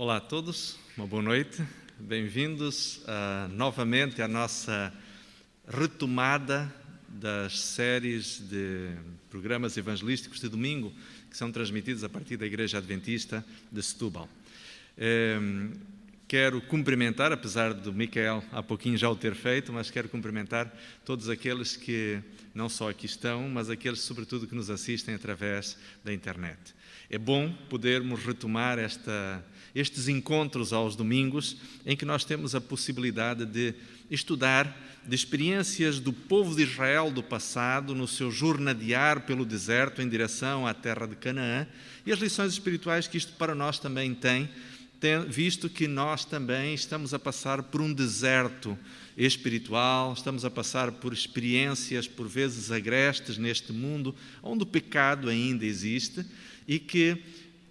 Olá a todos, uma boa noite. Bem-vindos novamente à nossa retomada das séries de programas evangelísticos de domingo que são transmitidos a partir da Igreja Adventista de Setúbal. Quero cumprimentar, apesar do Micael há pouquinho já o ter feito, mas quero cumprimentar todos aqueles que não só aqui estão, mas aqueles sobretudo que nos assistem através da internet. É bom podermos retomar estes encontros aos domingos, em que nós temos a possibilidade de estudar de experiências do povo de Israel do passado, no seu jornadear pelo deserto em direção à terra de Canaã, e as lições espirituais que isto para nós também tem, visto que nós também estamos a passar por um deserto espiritual, estamos a passar por experiências, por vezes agrestes neste mundo, onde o pecado ainda existe, e que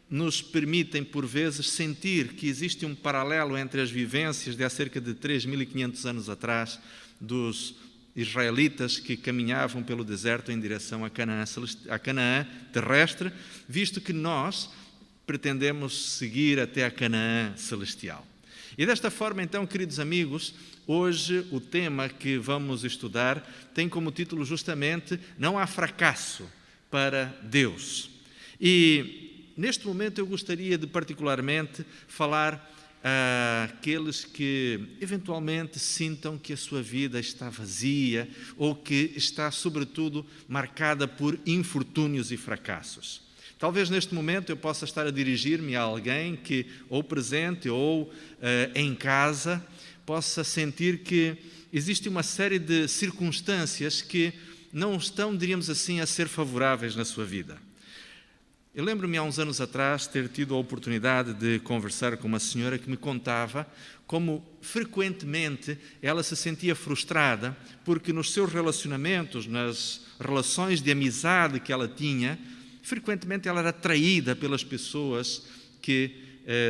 nos permitem, por vezes, sentir que existe um paralelo entre as vivências de há cerca de 3.500 anos atrás dos israelitas que caminhavam pelo deserto em direção a Canaã terrestre, visto que nós pretendemos seguir até a Canaã celestial. E desta forma, então, queridos amigos, hoje o tema que vamos estudar tem como título justamente "Não há fracasso para Deus". E neste momento eu gostaria de particularmente falar àqueles que eventualmente sintam que a sua vida está vazia ou que está sobretudo marcada por infortúnios e fracassos. Talvez neste momento eu possa estar a dirigir-me a alguém que, ou presente ou em casa, possa sentir que existe uma série de circunstâncias que não estão, diríamos assim, a ser favoráveis na sua vida. Eu lembro-me há uns anos atrás ter tido a oportunidade de conversar com uma senhora que me contava como frequentemente ela se sentia frustrada porque nos seus relacionamentos, nas relações de amizade que ela tinha, frequentemente ela era traída pelas pessoas que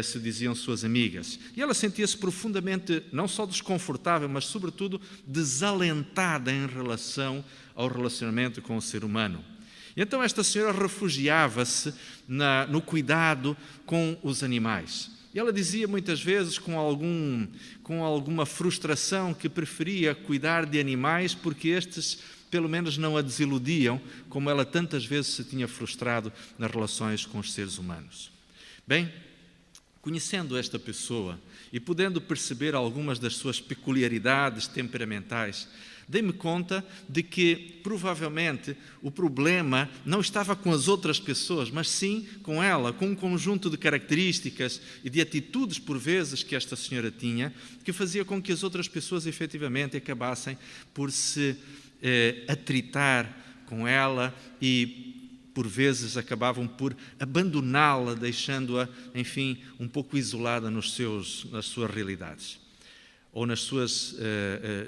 se diziam suas amigas. E ela sentia-se profundamente, não só desconfortável, mas sobretudo desalentada em relação ao relacionamento com o ser humano. E então esta senhora refugiava-se no cuidado com os animais. E ela dizia muitas vezes com alguma frustração que preferia cuidar de animais porque estes pelo menos não a desiludiam, como ela tantas vezes se tinha frustrado nas relações com os seres humanos. Bem, conhecendo esta pessoa e podendo perceber algumas das suas peculiaridades temperamentais, dei-me conta de que, provavelmente, o problema não estava com as outras pessoas, mas sim com ela, com um conjunto de características e de atitudes, por vezes, que esta senhora tinha, que fazia com que as outras pessoas, efetivamente, acabassem por se atritar com ela e, por vezes, acabavam por abandoná-la, deixando-a, enfim, um pouco isolada nas suas realidades ou nas suas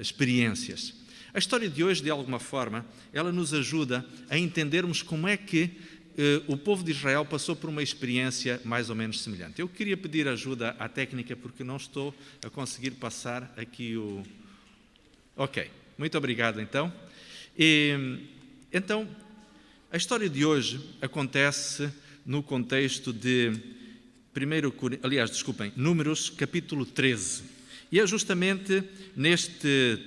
experiências. A história de hoje, de alguma forma, ela nos ajuda a entendermos como é que o povo de Israel passou por uma experiência mais ou menos semelhante. Eu queria pedir ajuda à técnica porque não estou a conseguir passar aqui o... Ok, muito obrigado então. Então, a história de hoje acontece no contexto de Números capítulo 13. E é justamente neste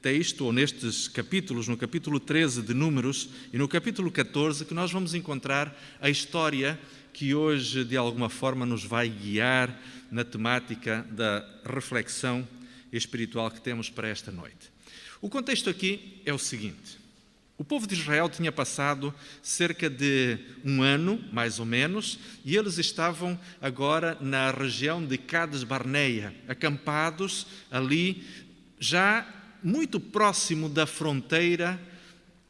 texto, ou nestes capítulos, no capítulo 13 de Números e no capítulo 14, que nós vamos encontrar a história que hoje, de alguma forma, nos vai guiar na temática da reflexão espiritual que temos para esta noite. O contexto aqui é o seguinte: o povo de Israel tinha passado cerca de um ano, mais ou menos, e eles estavam agora na região de Cades Barneia, acampados ali, já muito próximo da fronteira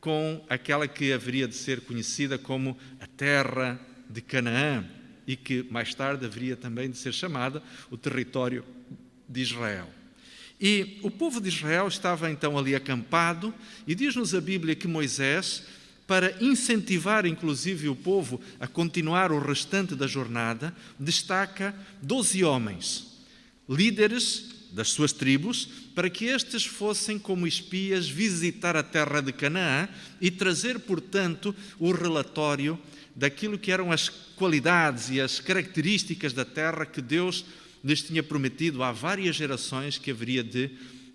com aquela que haveria de ser conhecida como a terra de Canaã e que mais tarde haveria também de ser chamada o território de Israel. E o povo de Israel estava então ali acampado e diz-nos a Bíblia que Moisés, para incentivar inclusive o povo a continuar o restante da jornada, destaca 12 homens, líderes das suas tribos, para que estes fossem como espias visitar a terra de Canaã e trazer, portanto, o relatório daquilo que eram as qualidades e as características da terra que Deus lhes tinha prometido há várias gerações que haveria de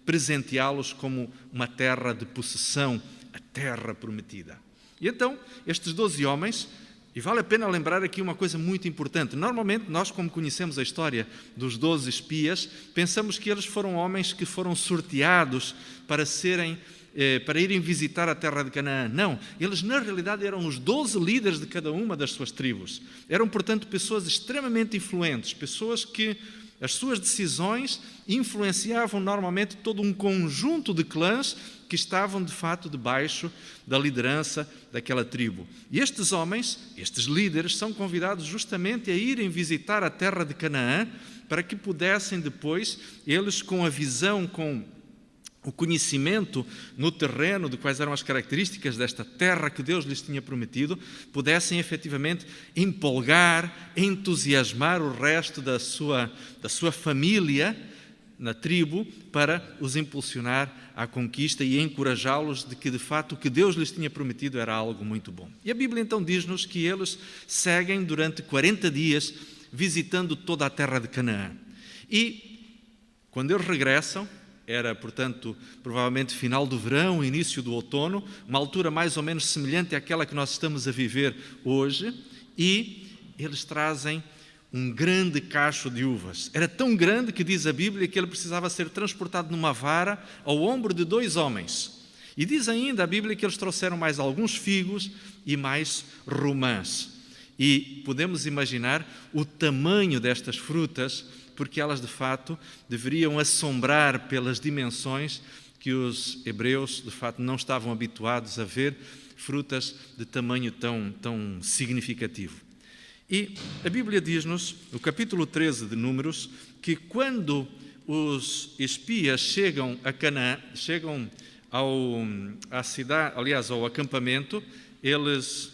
presenteá-los como uma terra de possessão, a terra prometida. E então, estes 12 homens, e vale a pena lembrar aqui uma coisa muito importante. Normalmente, nós, como conhecemos a história dos 12 espias, pensamos que eles foram homens que foram sorteados para irem visitar a terra de Canaã. Não, eles na realidade eram os 12 líderes de cada uma das suas tribos. Eram, portanto, pessoas extremamente influentes, pessoas que as suas decisões influenciavam normalmente todo um conjunto de clãs que estavam, de fato, debaixo da liderança daquela tribo. E estes homens, estes líderes, são convidados justamente a irem visitar a terra de Canaã para que pudessem depois, eles com a visão, com o conhecimento no terreno de quais eram as características desta terra que Deus lhes tinha prometido, pudessem efetivamente empolgar, entusiasmar o resto da sua família na tribo para os impulsionar à conquista e encorajá-los de que, de fato, o que Deus lhes tinha prometido era algo muito bom. E a Bíblia então diz-nos que eles seguem durante 40 dias visitando toda a terra de Canaã. E quando eles regressam, era, portanto, provavelmente final do verão, início do outono, uma altura mais ou menos semelhante àquela que nós estamos a viver hoje, e eles trazem um grande cacho de uvas. Era tão grande que diz a Bíblia que ele precisava ser transportado numa vara ao ombro de 2 homens. E diz ainda a Bíblia que eles trouxeram mais alguns figos e mais romãs. E podemos imaginar o tamanho destas frutas, porque elas, de fato, deveriam assombrar pelas dimensões que os hebreus, de fato, não estavam habituados a ver frutas de tamanho tão significativo. E a Bíblia diz-nos, no capítulo 13 de Números, que quando os espias chegam a Canaã, chegam à cidade, aliás, ao acampamento, eles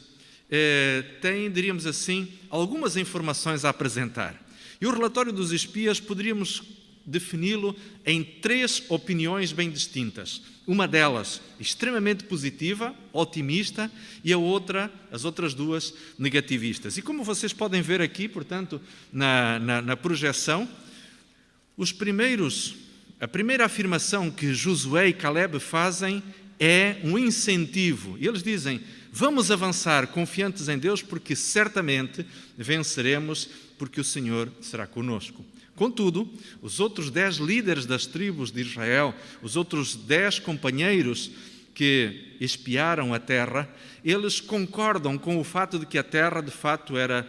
têm, diríamos assim, algumas informações a apresentar. E o relatório dos espias poderíamos defini-lo em 3 opiniões bem distintas. Uma delas extremamente positiva, otimista, e as outras 2 negativistas. E como vocês podem ver aqui, portanto, na projeção, a primeira afirmação que Josué e Caleb fazem é um incentivo. E eles dizem: vamos avançar confiantes em Deus, porque certamente venceremos, porque o Senhor será conosco. Contudo, os outros 10 líderes das tribos de Israel, os outros 10 companheiros que espiaram a terra, eles concordam com o fato de que a terra, de fato, era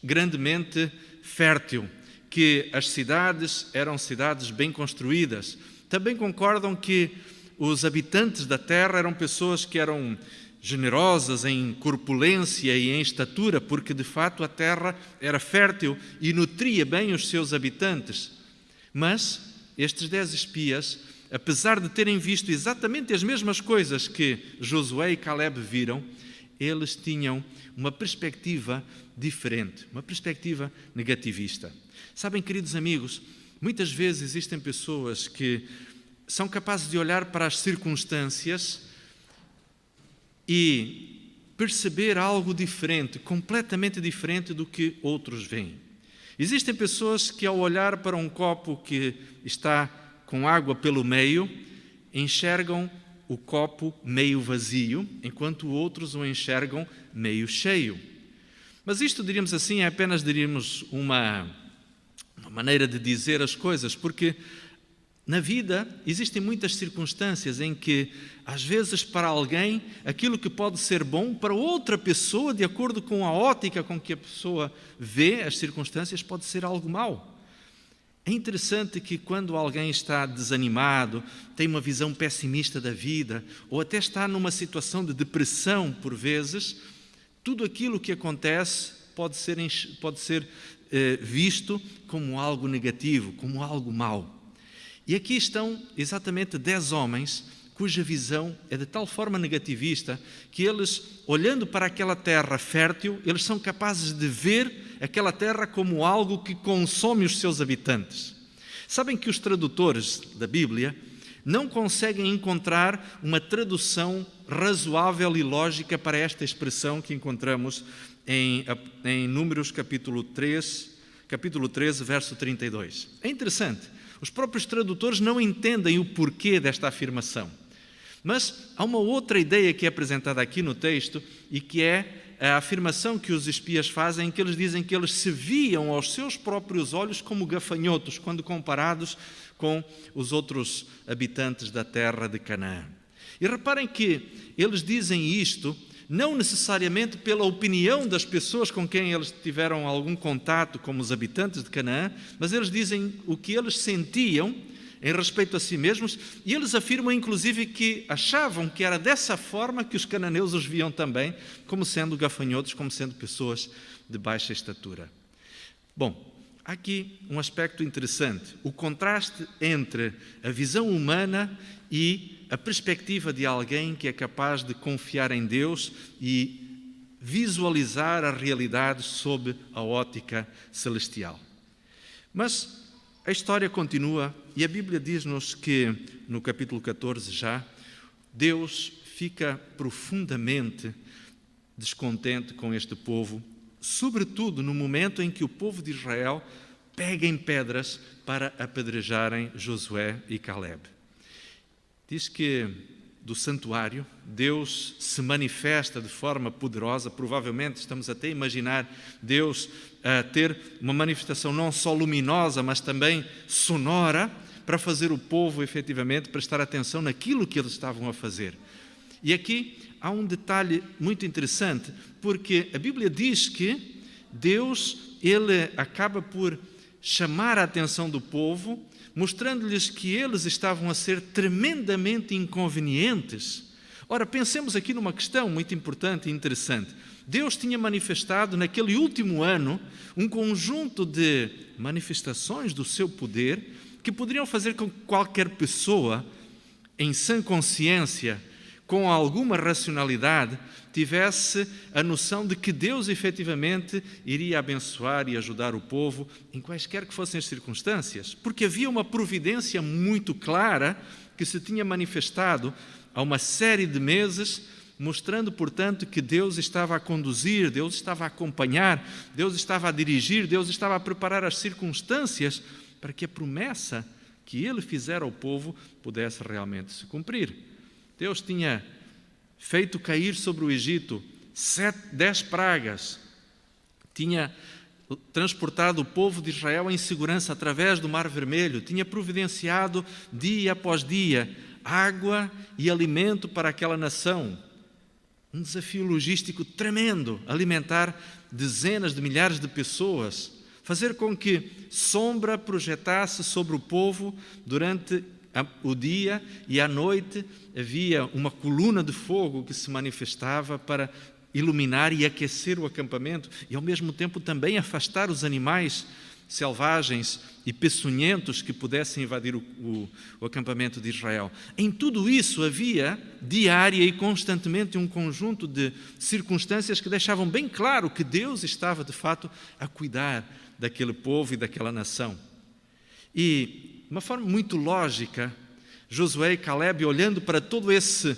grandemente fértil, que as cidades eram cidades bem construídas. Também concordam que os habitantes da terra eram pessoas que eram generosas em corpulência e em estatura, porque de fato a terra era fértil e nutria bem os seus habitantes. Mas estes 10 espias, apesar de terem visto exatamente as mesmas coisas que Josué e Caleb viram, eles tinham uma perspectiva diferente, uma perspectiva negativista. Sabem, queridos amigos, muitas vezes existem pessoas que são capazes de olhar para as circunstâncias e perceber algo diferente, completamente diferente do que outros veem. Existem pessoas que, ao olhar para um copo que está com água pelo meio, enxergam o copo meio vazio, enquanto outros o enxergam meio cheio. Mas isto, diríamos assim, é apenas, diríamos, uma maneira de dizer as coisas, porque na vida existem muitas circunstâncias em que, às vezes, para alguém, aquilo que pode ser bom, para outra pessoa, de acordo com a ótica com que a pessoa vê as circunstâncias, pode ser algo mau. É interessante que quando alguém está desanimado, tem uma visão pessimista da vida, ou até está numa situação de depressão, por vezes, tudo aquilo que acontece pode ser visto como algo negativo, como algo mau. E aqui estão exatamente 10 homens cuja visão é de tal forma negativista que eles, olhando para aquela terra fértil, eles são capazes de ver aquela terra como algo que consome os seus habitantes. Sabem que os tradutores da Bíblia não conseguem encontrar uma tradução razoável e lógica para esta expressão que encontramos em Números capítulo 13, verso 32. É interessante, os próprios tradutores não entendem o porquê desta afirmação. Mas há uma outra ideia que é apresentada aqui no texto e que é a afirmação que os espias fazem, que eles dizem que eles se viam aos seus próprios olhos como gafanhotos, quando comparados com os outros habitantes da terra de Canaã. E reparem que eles dizem isto não necessariamente pela opinião das pessoas com quem eles tiveram algum contato, como os habitantes de Canaã, mas eles dizem o que eles sentiam em respeito a si mesmos, e eles afirmam inclusive que achavam que era dessa forma que os cananeus os viam também, como sendo gafanhotos, como sendo pessoas de baixa estatura. Bom, há aqui um aspecto interessante, o contraste entre a visão humana e a perspectiva de alguém que é capaz de confiar em Deus e visualizar a realidade sob a ótica celestial. Mas a história continua e a Bíblia diz-nos que, no capítulo 14 já, Deus fica profundamente descontente com este povo, sobretudo no momento em que o povo de Israel pega em pedras para apedrejarem Josué e Caleb. Diz que do santuário Deus se manifesta de forma poderosa, provavelmente estamos até a imaginar Deus a ter uma manifestação não só luminosa, mas também sonora, para fazer o povo efetivamente prestar atenção naquilo que eles estavam a fazer. E aqui há um detalhe muito interessante, porque a Bíblia diz que Deus, ele acaba por chamar a atenção do povo, mostrando-lhes que eles estavam a ser tremendamente inconvenientes. Ora, pensemos aqui numa questão muito importante e interessante. Deus tinha manifestado naquele último ano um conjunto de manifestações do seu poder que poderiam fazer com que qualquer pessoa, em sã consciência, com alguma racionalidade, tivesse a noção de que Deus efetivamente iria abençoar e ajudar o povo em quaisquer que fossem as circunstâncias, porque havia uma providência muito clara que se tinha manifestado há uma série de meses, mostrando, portanto, que Deus estava a conduzir, Deus estava a acompanhar, Deus estava a dirigir, Deus estava a preparar as circunstâncias para que a promessa que Ele fizera ao povo pudesse realmente se cumprir. Deus tinha feito cair sobre o Egito 10 pragas, tinha transportado o povo de Israel em segurança através do Mar Vermelho, tinha providenciado dia após dia água e alimento para aquela nação. Um desafio logístico tremendo, alimentar dezenas de milhares de pessoas, fazer com que sombra projetasse sobre o povo durante o dia e à noite havia uma coluna de fogo que se manifestava para iluminar e aquecer o acampamento e ao mesmo tempo também afastar os animais selvagens e peçonhentos que pudessem invadir o acampamento de Israel. Em tudo isso havia diária e constantemente um conjunto de circunstâncias que deixavam bem claro que Deus estava de fato a cuidar daquele povo e daquela nação. E de uma forma muito lógica, Josué e Caleb, olhando para todo essa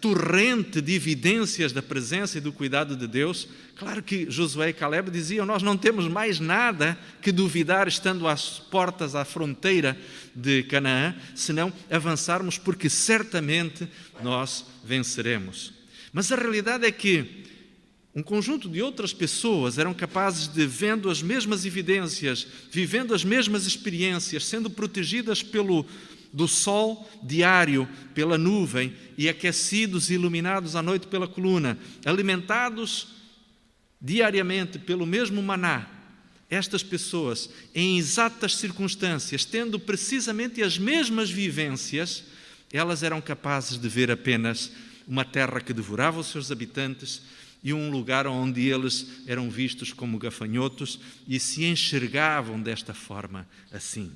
torrente de evidências da presença e do cuidado de Deus, claro que Josué e Caleb diziam, nós não temos mais nada que duvidar estando às portas, à fronteira de Canaã, senão avançarmos, porque certamente nós venceremos. Mas a realidade é que um conjunto de outras pessoas eram capazes de, vendo as mesmas evidências, vivendo as mesmas experiências, sendo protegidas do sol diário, pela nuvem, e aquecidos e iluminados à noite pela coluna, alimentados diariamente pelo mesmo maná, estas pessoas, em exatas circunstâncias, tendo precisamente as mesmas vivências, elas eram capazes de ver apenas uma terra que devorava os seus habitantes e um lugar onde eles eram vistos como gafanhotos e se enxergavam desta forma assim.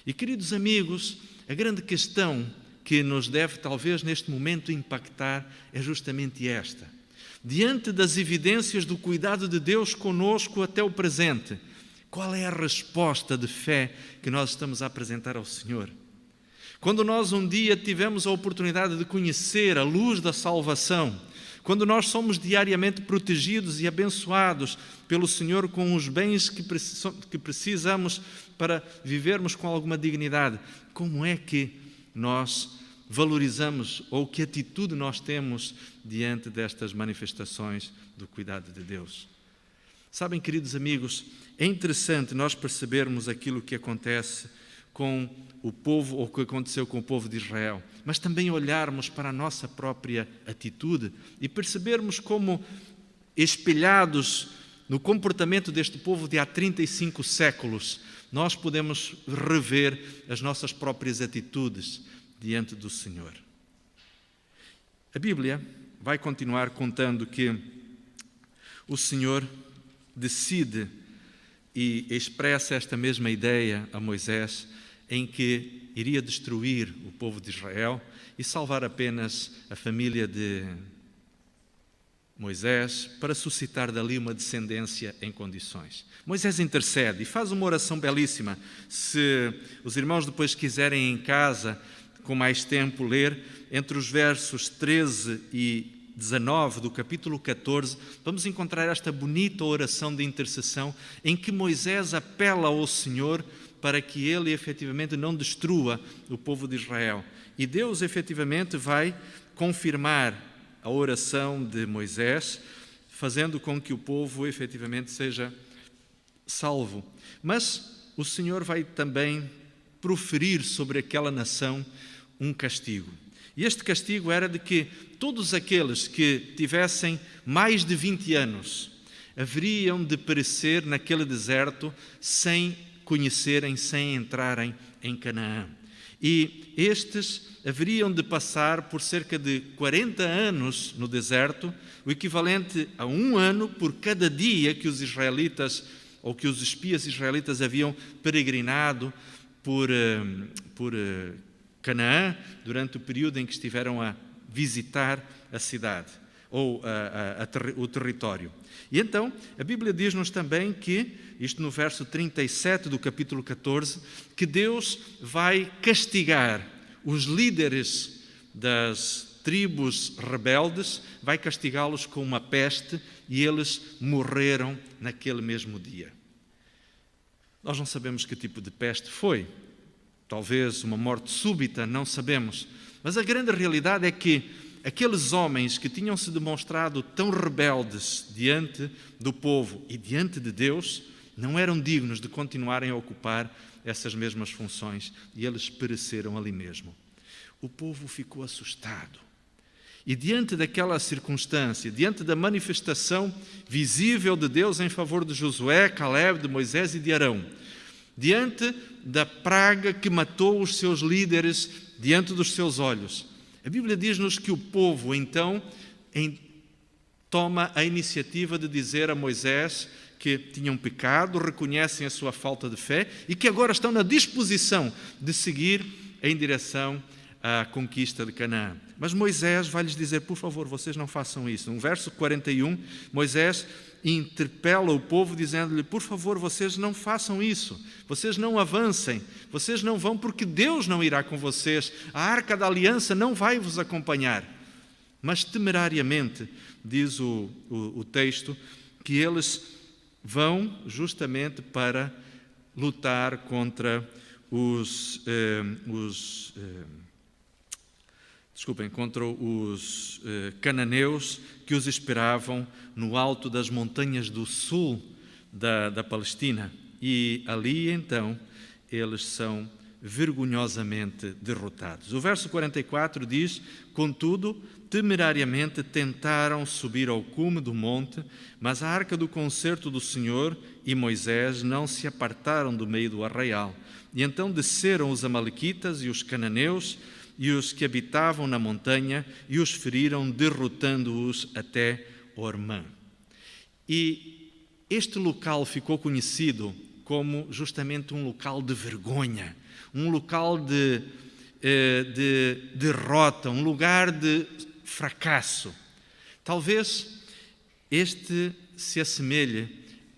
E, queridos amigos, a grande questão que nos deve talvez neste momento impactar é justamente esta. Diante das evidências do cuidado de Deus conosco até o presente, Qual é a resposta de fé que nós estamos a apresentar ao Senhor? Quando nós um dia tivemos a oportunidade de conhecer a luz da salvação, quando nós somos diariamente protegidos e abençoados pelo Senhor com os bens que precisamos para vivermos com alguma dignidade, como é que nós valorizamos ou que atitude nós temos diante destas manifestações do cuidado de Deus? Sabem, queridos amigos, é interessante nós percebermos aquilo que acontece com o povo, ou que aconteceu com o povo de Israel, mas também olharmos para a nossa própria atitude e percebermos como, espelhados no comportamento deste povo de há 35 séculos, nós podemos rever as nossas próprias atitudes diante do Senhor. A Bíblia vai continuar contando que o Senhor decide e expressa esta mesma ideia a Moisés, em que iria destruir o povo de Israel e salvar apenas a família de Moisés, para suscitar dali uma descendência em condições. Moisés intercede e faz uma oração belíssima. Se os irmãos depois quiserem em casa, com mais tempo, ler, entre os versos 13 e 19 do capítulo 14, vamos encontrar esta bonita oração de intercessão em que Moisés apela ao Senhor para que ele efetivamente não destrua o povo de Israel. E Deus efetivamente vai confirmar a oração de Moisés, fazendo com que o povo efetivamente seja salvo. Mas o Senhor vai também proferir sobre aquela nação um castigo. E este castigo era de que todos aqueles que tivessem mais de 20 anos haveriam de perecer naquele deserto sem conhecerem, sem entrarem em Canaã. E estes haveriam de passar por cerca de 40 anos no deserto, o equivalente a 1 ano por cada dia que os israelitas, ou que os espias israelitas haviam peregrinado por Canaã, durante o período em que estiveram a visitar a cidade, ou o território. E então, a Bíblia diz-nos também que, isto no verso 37 do capítulo 14, que Deus vai castigar os líderes das tribos rebeldes, vai castigá-los com uma peste, e eles morreram naquele mesmo dia. Nós não sabemos que tipo de peste foi. Talvez uma morte súbita, não sabemos. Mas a grande realidade é que aqueles homens que tinham se demonstrado tão rebeldes diante do povo e diante de Deus, não eram dignos de continuarem a ocupar essas mesmas funções, e eles pereceram ali mesmo. O povo ficou assustado. E diante daquela circunstância, diante da manifestação visível de Deus em favor de Josué, Caleb, de Moisés e de Arão, diante da praga que matou os seus líderes diante dos seus olhos, a Bíblia diz-nos que o povo, então, toma a iniciativa de dizer a Moisés que tinham pecado, reconhecem a sua falta de fé e que agora estão na disposição de seguir em direção à conquista de Canaã. Mas Moisés vai lhes dizer, por favor, vocês não façam isso. No verso 41, Moisés interpela o povo dizendo-lhe, por favor, vocês não façam isso, vocês não avancem, vocês não vão porque Deus não irá com vocês, a arca da aliança não vai vos acompanhar. Mas temerariamente, diz o texto, que eles vão justamente para lutar contra contra os cananeus que os esperavam no alto das montanhas do sul da Palestina. E ali, então, eles são vergonhosamente derrotados. O verso 44 diz, contudo, temerariamente tentaram subir ao cume do monte, mas a arca do concerto do Senhor e Moisés não se apartaram do meio do arraial. E então desceram os amalequitas e os cananeus e os que habitavam na montanha e os feriram, derrotando-os até Ormã. E este local ficou conhecido como justamente um local de vergonha, um local de derrota, um lugar de fracasso. Talvez este se assemelhe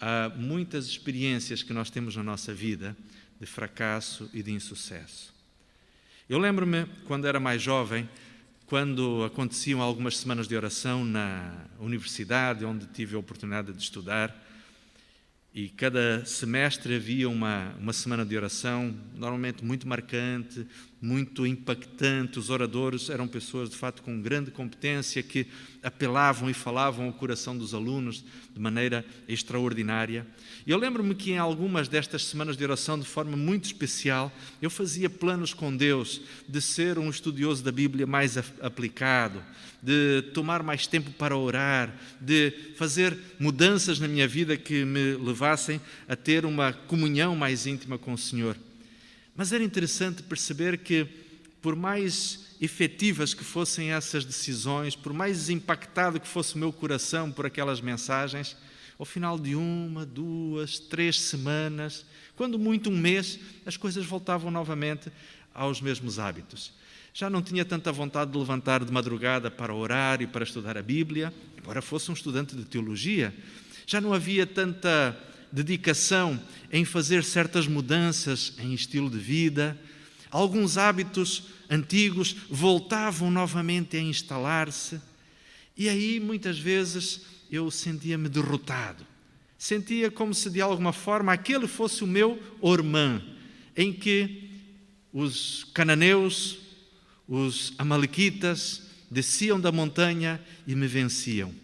há muitas experiências que nós temos na nossa vida de fracasso e de insucesso. Eu lembro-me, quando era mais jovem, quando aconteciam algumas semanas de oração na universidade, onde tive a oportunidade de estudar, e cada semestre havia uma semana de oração, normalmente muito marcante, muito impactante. Os oradores eram pessoas, de fato, com grande competência, que apelavam e falavam ao coração dos alunos de maneira extraordinária. E eu lembro-me que em algumas destas semanas de oração, de forma muito especial, eu fazia planos com Deus de ser um estudioso da Bíblia mais aplicado, de tomar mais tempo para orar, de fazer mudanças na minha vida que me levassem a ter uma comunhão mais íntima com o Senhor. Mas era interessante perceber que, por mais efetivas que fossem essas decisões, por mais impactado que fosse o meu coração por aquelas mensagens, ao final de 1, 2, 3 semanas, quando muito um mês, as coisas voltavam novamente aos mesmos hábitos. Já não tinha tanta vontade de levantar de madrugada para orar e para estudar a Bíblia, embora fosse um estudante de teologia. Já não havia tanta dedicação em fazer certas mudanças em estilo de vida. Alguns hábitos antigos voltavam novamente a instalar-se. E aí, muitas vezes, eu sentia-me derrotado. Sentia como se, de alguma forma, aquele fosse o meu Ormã, em que os cananeus, os amalequitas, desciam da montanha e me venciam.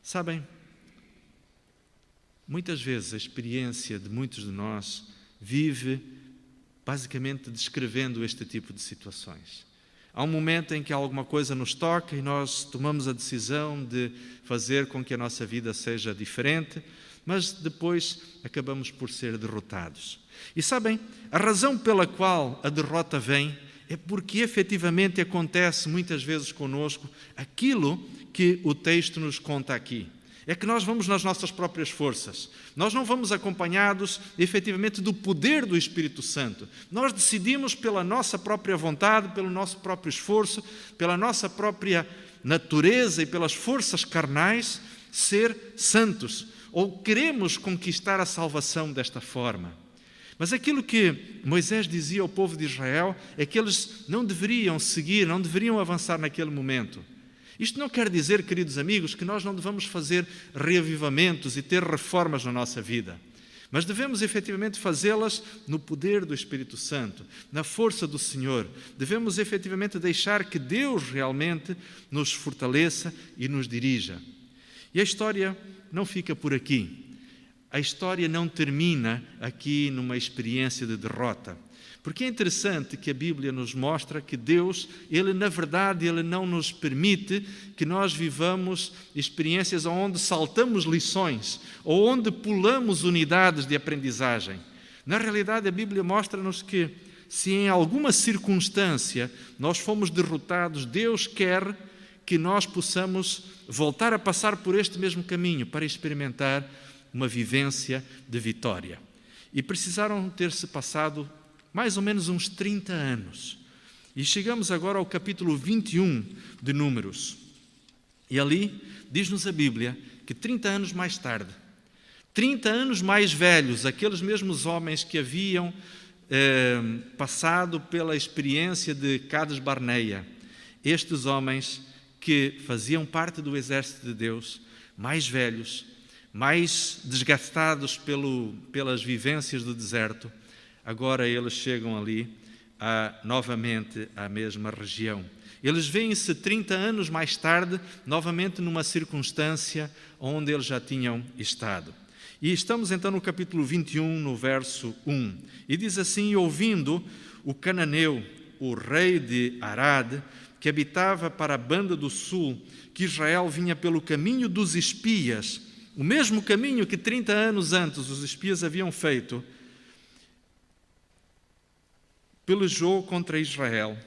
Sabem, muitas vezes a experiência de muitos de nós vive basicamente descrevendo este tipo de situações. Há um momento em que alguma coisa nos toca e nós tomamos a decisão de fazer com que a nossa vida seja diferente, mas depois acabamos por ser derrotados. E sabem, a razão pela qual a derrota vem é porque efetivamente acontece muitas vezes conosco aquilo que o texto nos conta aqui. É que nós vamos nas nossas próprias forças. Nós não vamos acompanhados, efetivamente, do poder do Espírito Santo. Nós decidimos pela nossa própria vontade, pelo nosso próprio esforço, pela nossa própria natureza e pelas forças carnais, ser santos. Ou queremos conquistar a salvação desta forma. Mas aquilo que Moisés dizia ao povo de Israel é que eles não deveriam seguir, não deveriam avançar naquele momento. Isto não quer dizer, queridos amigos, que nós não devamos fazer reavivamentos e ter reformas na nossa vida. Mas devemos efetivamente fazê-las no poder do Espírito Santo, na força do Senhor. Devemos efetivamente deixar que Deus realmente nos fortaleça e nos dirija. E a história não fica por aqui. A história não termina aqui numa experiência de derrota. Porque é interessante que a Bíblia nos mostra que Deus, Ele na verdade, Ele não nos permite que nós vivamos experiências onde saltamos lições ou onde pulamos unidades de aprendizagem. Na realidade, a Bíblia mostra-nos que se em alguma circunstância nós fomos derrotados, Deus quer que nós possamos voltar a passar por este mesmo caminho para experimentar uma vivência de vitória. E precisaram ter-se passado mais ou menos uns 30 anos. E chegamos agora ao capítulo 21 de Números. E ali diz-nos a Bíblia que 30 anos mais tarde, 30 anos mais velhos, aqueles mesmos homens que haviam passado pela experiência de Cades Barneia, estes homens que faziam parte do exército de Deus, mais velhos, mais desgastados pelas vivências do deserto, agora eles chegam ali novamente à mesma região. Eles veem-se 30 anos mais tarde, novamente numa circunstância onde eles já tinham estado. E estamos então no capítulo 21, no verso 1. E diz assim: ouvindo o cananeu, o rei de Arad, que habitava para a banda do sul, que Israel vinha pelo caminho dos espias, o mesmo caminho que 30 anos antes os espias haviam feito, pelejou contra Israel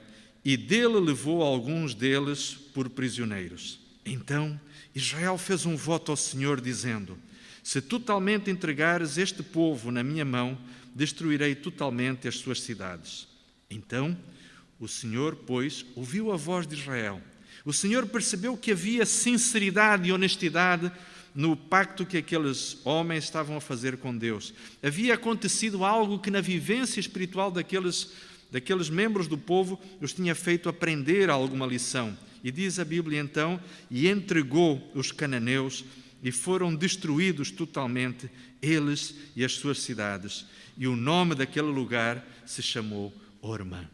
e dele levou alguns deles por prisioneiros. Então Israel fez um voto ao Senhor, dizendo: se totalmente entregares este povo na minha mão, destruirei totalmente as suas cidades. Então o Senhor, pois, ouviu a voz de Israel. O Senhor percebeu que havia sinceridade e honestidade no pacto que aqueles homens estavam a fazer com Deus. Havia acontecido algo que na vivência espiritual daqueles membros do povo os tinha feito aprender alguma lição. E diz a Bíblia então, e entregou os cananeus e foram destruídos totalmente, eles e as suas cidades. E o nome daquele lugar se chamou Ormã.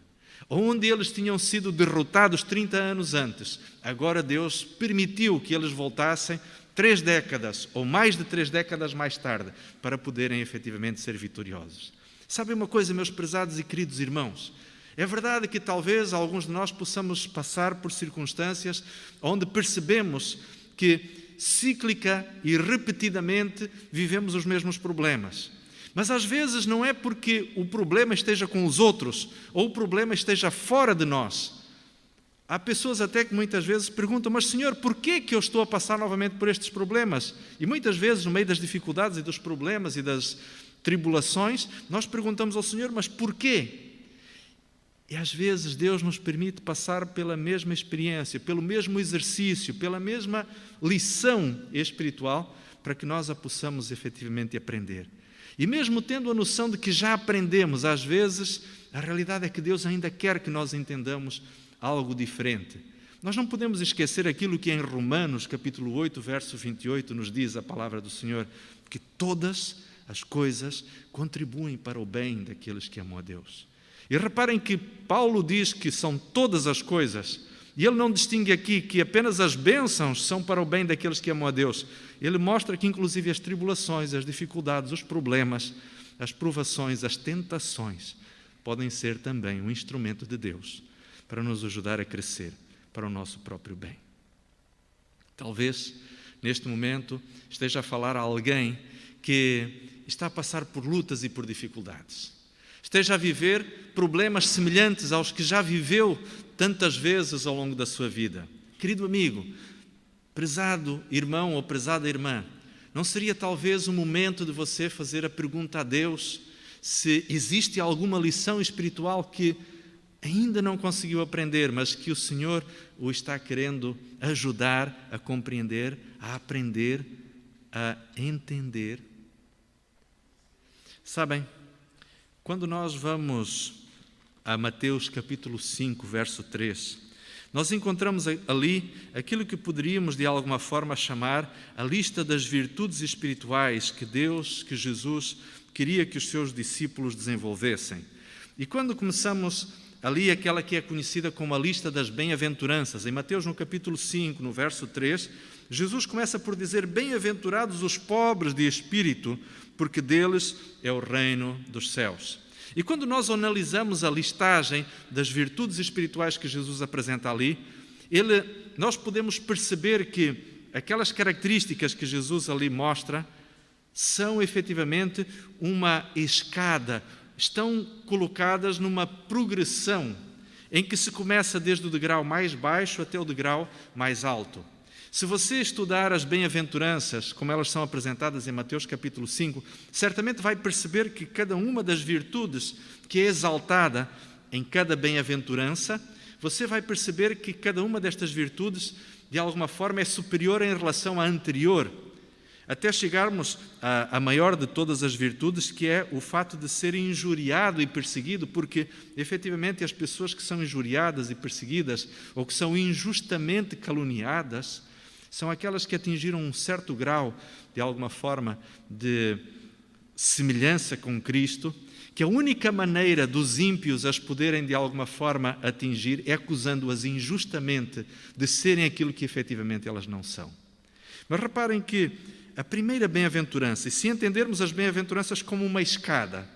Onde eles tinham sido derrotados 30 anos antes, agora Deus permitiu que eles voltassem 3 décadas ou mais de 3 décadas mais tarde para poderem efetivamente ser vitoriosos. Sabem uma coisa, meus prezados e queridos irmãos? É verdade que talvez alguns de nós possamos passar por circunstâncias onde percebemos que cíclica e repetidamente vivemos os mesmos problemas. Mas às vezes não é porque o problema esteja com os outros ou o problema esteja fora de nós. Há pessoas até que muitas vezes perguntam, mas Senhor, por que eu estou a passar novamente por estes problemas? E muitas vezes, no meio das dificuldades e dos problemas e das tribulações, nós perguntamos ao Senhor, mas porquê? E às vezes Deus nos permite passar pela mesma experiência, pelo mesmo exercício, pela mesma lição espiritual, para que nós a possamos efetivamente aprender. E mesmo tendo a noção de que já aprendemos, às vezes, a realidade é que Deus ainda quer que nós entendamos algo diferente. Nós não podemos esquecer aquilo que em Romanos, capítulo 8, verso 28, nos diz a palavra do Senhor, que todas as coisas contribuem para o bem daqueles que amam a Deus. E reparem que Paulo diz que são todas as coisas, e ele não distingue aqui que apenas as bênçãos são para o bem daqueles que amam a Deus. Ele mostra que inclusive as tribulações, as dificuldades, os problemas, as provações, as tentações podem ser também um instrumento de Deus para nos ajudar a crescer para o nosso próprio bem. Talvez neste momento esteja a falar a alguém que está a passar por lutas e por dificuldades. Esteja a viver problemas semelhantes aos que já viveu tantas vezes ao longo da sua vida. Querido amigo, prezado irmão ou prezada irmã, não seria talvez o momento de você fazer a pergunta a Deus se existe alguma lição espiritual que ainda não conseguiu aprender, mas que o Senhor o está querendo ajudar a compreender, a aprender, a entender? Sabem, quando nós vamos a Mateus capítulo 5, verso 3, nós encontramos ali aquilo que poderíamos de alguma forma chamar a lista das virtudes espirituais que Jesus queria que os seus discípulos desenvolvessem. E quando começamos ali aquela que é conhecida como a lista das bem-aventuranças, em Mateus no capítulo 5, no verso 3, Jesus começa por dizer, bem-aventurados os pobres de espírito, porque deles é o reino dos céus. E quando nós analisamos a listagem das virtudes espirituais que Jesus apresenta ali, nós podemos perceber que aquelas características que Jesus ali mostra são efetivamente uma escada, estão colocadas numa progressão em que se começa desde o degrau mais baixo até o degrau mais alto. Se você estudar as bem-aventuranças, como elas são apresentadas em Mateus capítulo 5, certamente vai perceber que cada uma das virtudes que é exaltada em cada bem-aventurança, você vai perceber que cada uma destas virtudes, de alguma forma, é superior em relação à anterior, até chegarmos à maior de todas as virtudes, que é o fato de ser injuriado e perseguido, porque, efetivamente, as pessoas que são injuriadas e perseguidas, ou que são injustamente caluniadas, são aquelas que atingiram um certo grau, de alguma forma, de semelhança com Cristo, que a única maneira dos ímpios as poderem, de alguma forma, atingir é acusando-as injustamente de serem aquilo que efetivamente elas não são. Mas reparem que a primeira bem-aventurança, e se entendermos as bem-aventuranças como uma escada,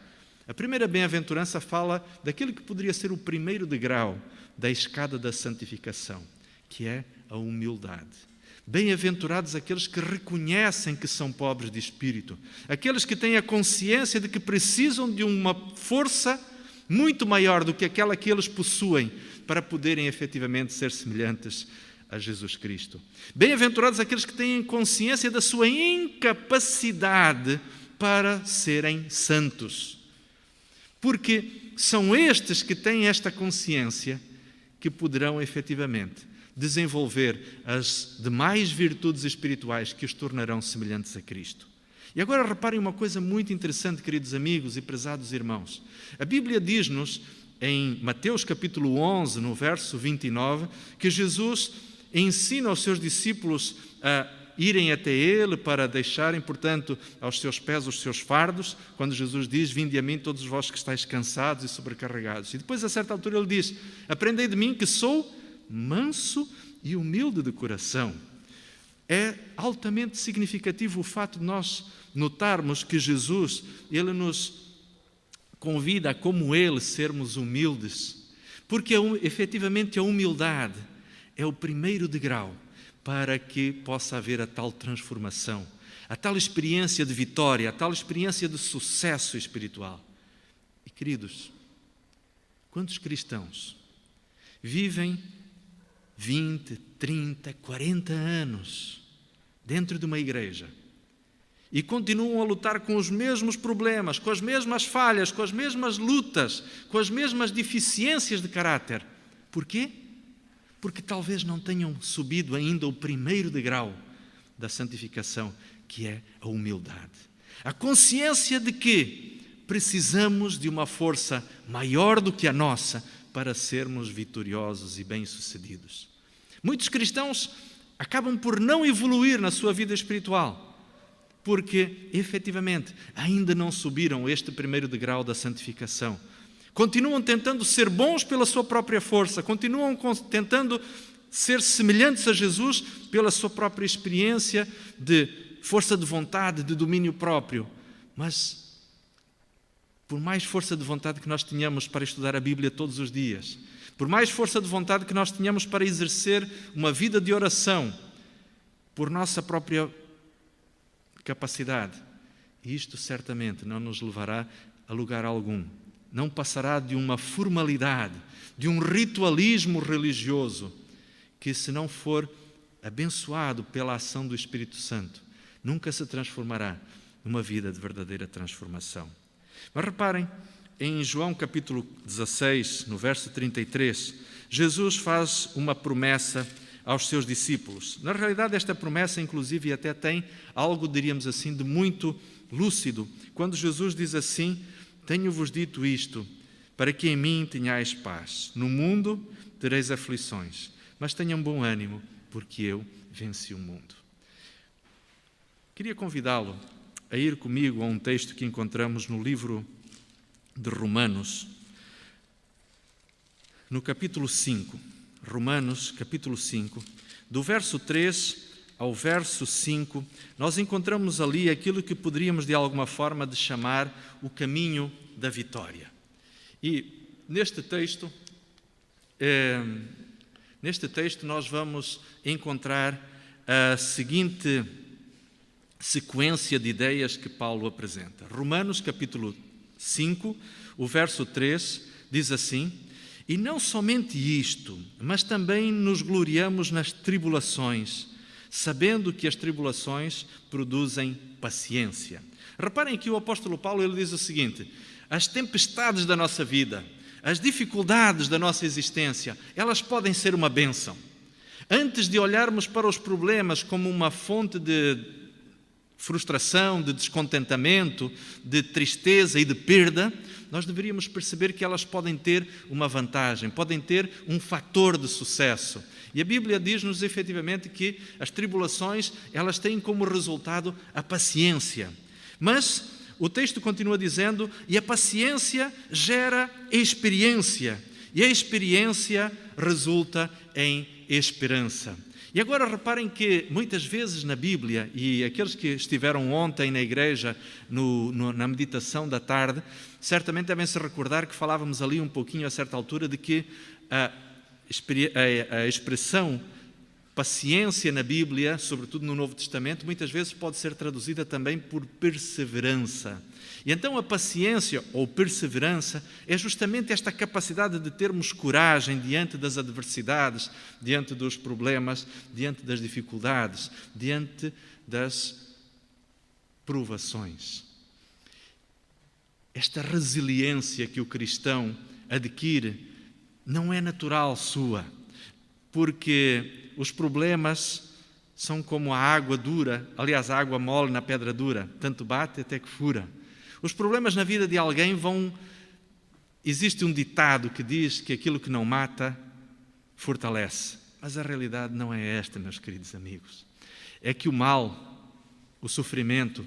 a primeira bem-aventurança fala daquilo que poderia ser o primeiro degrau da escada da santificação, que é a humildade. Bem-aventurados aqueles que reconhecem que são pobres de espírito, aqueles que têm a consciência de que precisam de uma força muito maior do que aquela que eles possuem para poderem efetivamente ser semelhantes a Jesus Cristo. Bem-aventurados aqueles que têm consciência da sua incapacidade para serem santos, porque são estes que têm esta consciência que poderão efetivamente desenvolver as demais virtudes espirituais que os tornarão semelhantes a Cristo. E agora reparem uma coisa muito interessante, queridos amigos e prezados irmãos. A Bíblia diz-nos, em Mateus capítulo 11, no verso 29, que Jesus ensina aos seus discípulos a irem até Ele para deixarem, portanto, aos seus pés os seus fardos, quando Jesus diz: vinde a mim todos vós que estáis cansados e sobrecarregados. E depois, a certa altura, Ele diz: aprendei de mim que sou manso e humilde de coração. É altamente significativo o fato de nós notarmos que Jesus, Ele nos convida a, como Ele, sermos humildes, porque efetivamente a humildade é o primeiro degrau para que possa haver a tal transformação, a tal experiência de vitória, a tal experiência de sucesso espiritual. E, queridos, quantos cristãos vivem 20, 30, 40 anos dentro de uma igreja e continuam a lutar com os mesmos problemas, com as mesmas falhas, com as mesmas lutas, com as mesmas deficiências de caráter? Porquê? Porque talvez não tenham subido ainda o primeiro degrau da santificação, que é a humildade. A consciência de que precisamos de uma força maior do que a nossa para sermos vitoriosos e bem-sucedidos. Muitos cristãos acabam por não evoluir na sua vida espiritual, porque, efetivamente, ainda não subiram este primeiro degrau da santificação. Continuam tentando ser bons pela sua própria força, continuam tentando ser semelhantes a Jesus pela sua própria experiência de força de vontade, de domínio próprio. Mas, por mais força de vontade que nós tenhamos para estudar a Bíblia todos os dias, por mais força de vontade que nós tenhamos para exercer uma vida de oração, por nossa própria capacidade, isto certamente não nos levará a lugar algum. Não passará de uma formalidade, de um ritualismo religioso, que, se não for abençoado pela ação do Espírito Santo, nunca se transformará numa vida de verdadeira transformação. Mas reparem, em João capítulo 16, no verso 33, Jesus faz uma promessa aos seus discípulos. Na realidade, esta promessa, inclusive, até tem algo, diríamos assim, de muito lúcido. Quando Jesus diz assim: tenho-vos dito isto, para que em mim tenhais paz. No mundo tereis aflições, mas tenham bom ânimo, porque eu venci o mundo. Queria convidá-lo a ir comigo a um texto que encontramos no livro de Romanos, no capítulo 5. Romanos, capítulo 5, do verso 3 ao verso 5, nós encontramos ali aquilo que poderíamos de alguma forma de chamar o caminho da vitória. E neste texto nós vamos encontrar a seguinte sequência de ideias que Paulo apresenta. Romanos capítulo 5, o verso 3 diz assim: e não somente isto, mas também nos gloriamos nas tribulações, sabendo que as tribulações produzem paciência. Reparem que o apóstolo Paulo, ele diz o seguinte: as tempestades da nossa vida, as dificuldades da nossa existência, elas podem ser uma bênção. Antes de olharmos para os problemas como uma fonte de frustração, de descontentamento, de tristeza e de perda, nós deveríamos perceber que elas podem ter uma vantagem, podem ter um fator de sucesso. E a Bíblia diz-nos efetivamente que as tribulações, elas têm como resultado a paciência. Mas o texto continua dizendo: e a paciência gera experiência, e a experiência resulta em esperança. E agora reparem que muitas vezes na Bíblia, e aqueles que estiveram ontem na igreja, na meditação da tarde, certamente devem se recordar que falávamos ali um pouquinho a certa altura de que a expressão paciência na Bíblia, sobretudo no Novo Testamento, muitas vezes pode ser traduzida também por perseverança. E então a paciência ou perseverança é justamente esta capacidade de termos coragem diante das adversidades, diante dos problemas, diante das dificuldades, diante das provações. Esta resiliência que o cristão adquire não é natural sua. porque os problemas são como a água dura, aliás, a água mole na pedra dura, tanto bate até que fura. Os problemas na vida de alguém vão... Existe um ditado que diz que aquilo que não mata, fortalece. Mas a realidade não é esta, meus queridos amigos. É que o mal, o sofrimento,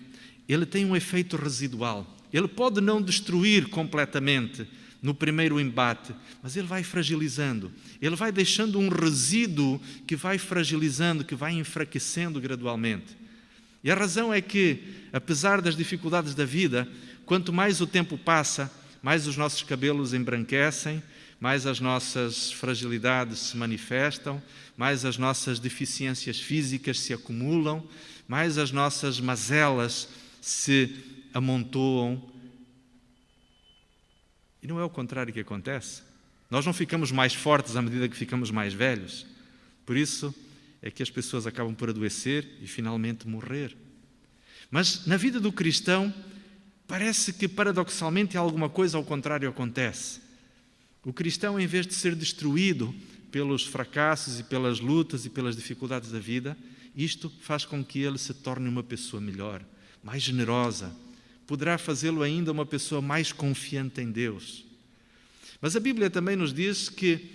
ele tem um efeito residual. Ele pode não destruir completamente no primeiro embate, mas ele vai fragilizando. Ele vai deixando um resíduo que vai fragilizando, que vai enfraquecendo gradualmente. E a razão é que, apesar das dificuldades da vida, quanto mais o tempo passa, mais os nossos cabelos embranquecem, mais as nossas fragilidades se manifestam, mais as nossas deficiências físicas se acumulam, mais as nossas mazelas se amontoam. E não é o contrário que acontece. Nós não ficamos mais fortes à medida que ficamos mais velhos. Por isso é que as pessoas acabam por adoecer e finalmente morrer. Mas na vida do cristão, parece que paradoxalmente alguma coisa ao contrário acontece. O cristão, em vez de ser destruído pelos fracassos e pelas lutas e pelas dificuldades da vida, isto faz com que ele se torne uma pessoa melhor, mais generosa. Poderá fazê-lo ainda uma pessoa mais confiante em Deus. Mas a Bíblia também nos diz que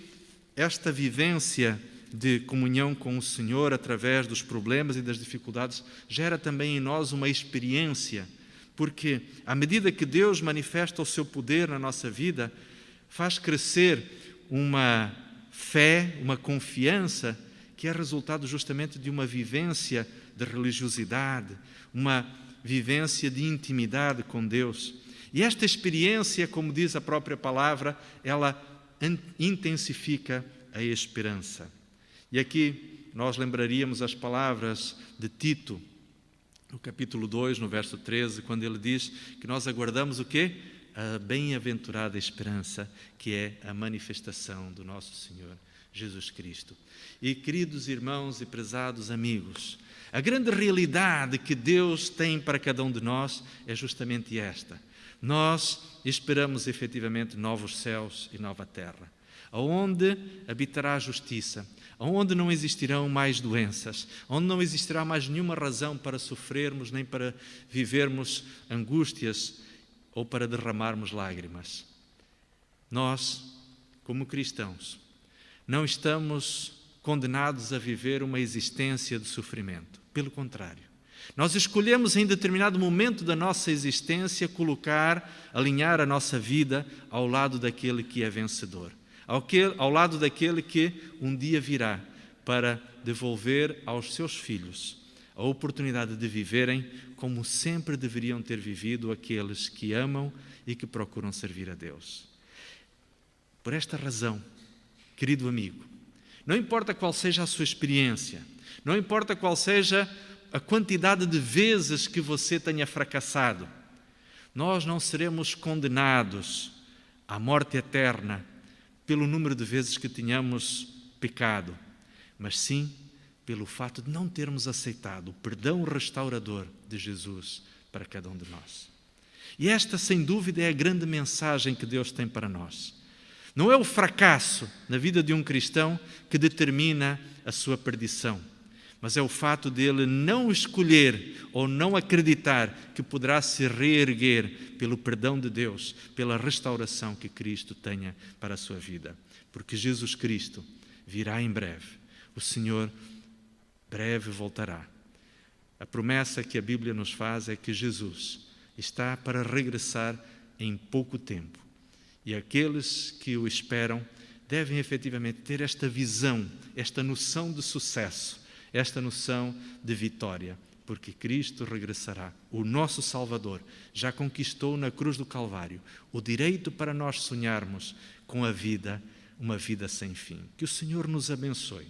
esta vivência de comunhão com o Senhor através dos problemas e das dificuldades gera também em nós uma experiência, porque à medida que Deus manifesta o seu poder na nossa vida, faz crescer uma fé, uma confiança que é resultado justamente de uma vivência de religiosidade, uma vivência de intimidade com Deus. E esta experiência, como diz a própria palavra, ela intensifica a esperança. E aqui nós lembraríamos as palavras de Tito, no capítulo 2, no verso 13, quando ele diz que nós aguardamos o quê? A bem-aventurada esperança, que é a manifestação do nosso Senhor Jesus Cristo. E, queridos irmãos e prezados amigos, a grande realidade que Deus tem para cada um de nós é justamente esta. Nós esperamos efetivamente novos céus e nova terra, onde habitará a justiça, onde não existirão mais doenças, onde não existirá mais nenhuma razão para sofrermos, nem para vivermos angústias ou para derramarmos lágrimas. Nós, como cristãos, não estamos condenados a viver uma existência de sofrimento. Pelo contrário, nós escolhemos em determinado momento da nossa existência alinhar a nossa vida ao lado daquele que é vencedor, ao lado daquele que um dia virá para devolver aos seus filhos a oportunidade de viverem como sempre deveriam ter vivido aqueles que amam e que procuram servir a Deus. Por esta razão, querido amigo, não importa qual seja a sua experiência, não importa qual seja a quantidade de vezes que você tenha fracassado, nós não seremos condenados à morte eterna pelo número de vezes que tenhamos pecado, mas sim pelo fato de não termos aceitado o perdão restaurador de Jesus para cada um de nós. E esta, sem dúvida, é a grande mensagem que Deus tem para nós. Não é o fracasso na vida de um cristão que determina a sua perdição, mas é o fato dele não escolher ou não acreditar que poderá se reerguer pelo perdão de Deus, pela restauração que Cristo tenha para a sua vida. Porque Jesus Cristo virá em breve. O Senhor breve voltará. A promessa que a Bíblia nos faz é que Jesus está para regressar em pouco tempo. E aqueles que o esperam devem efetivamente ter esta visão, esta noção de sucesso, esta noção de vitória, porque Cristo regressará. O nosso Salvador já conquistou na cruz do Calvário o direito para nós sonharmos com a vida, uma vida sem fim. Que o Senhor nos abençoe.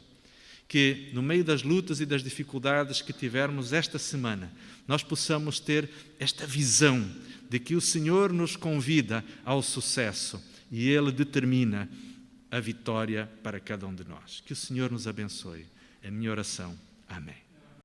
Que no meio das lutas e das dificuldades que tivermos esta semana, nós possamos ter esta visão de que o Senhor nos convida ao sucesso e Ele determina a vitória para cada um de nós. Que o Senhor nos abençoe. É a minha oração. Amém.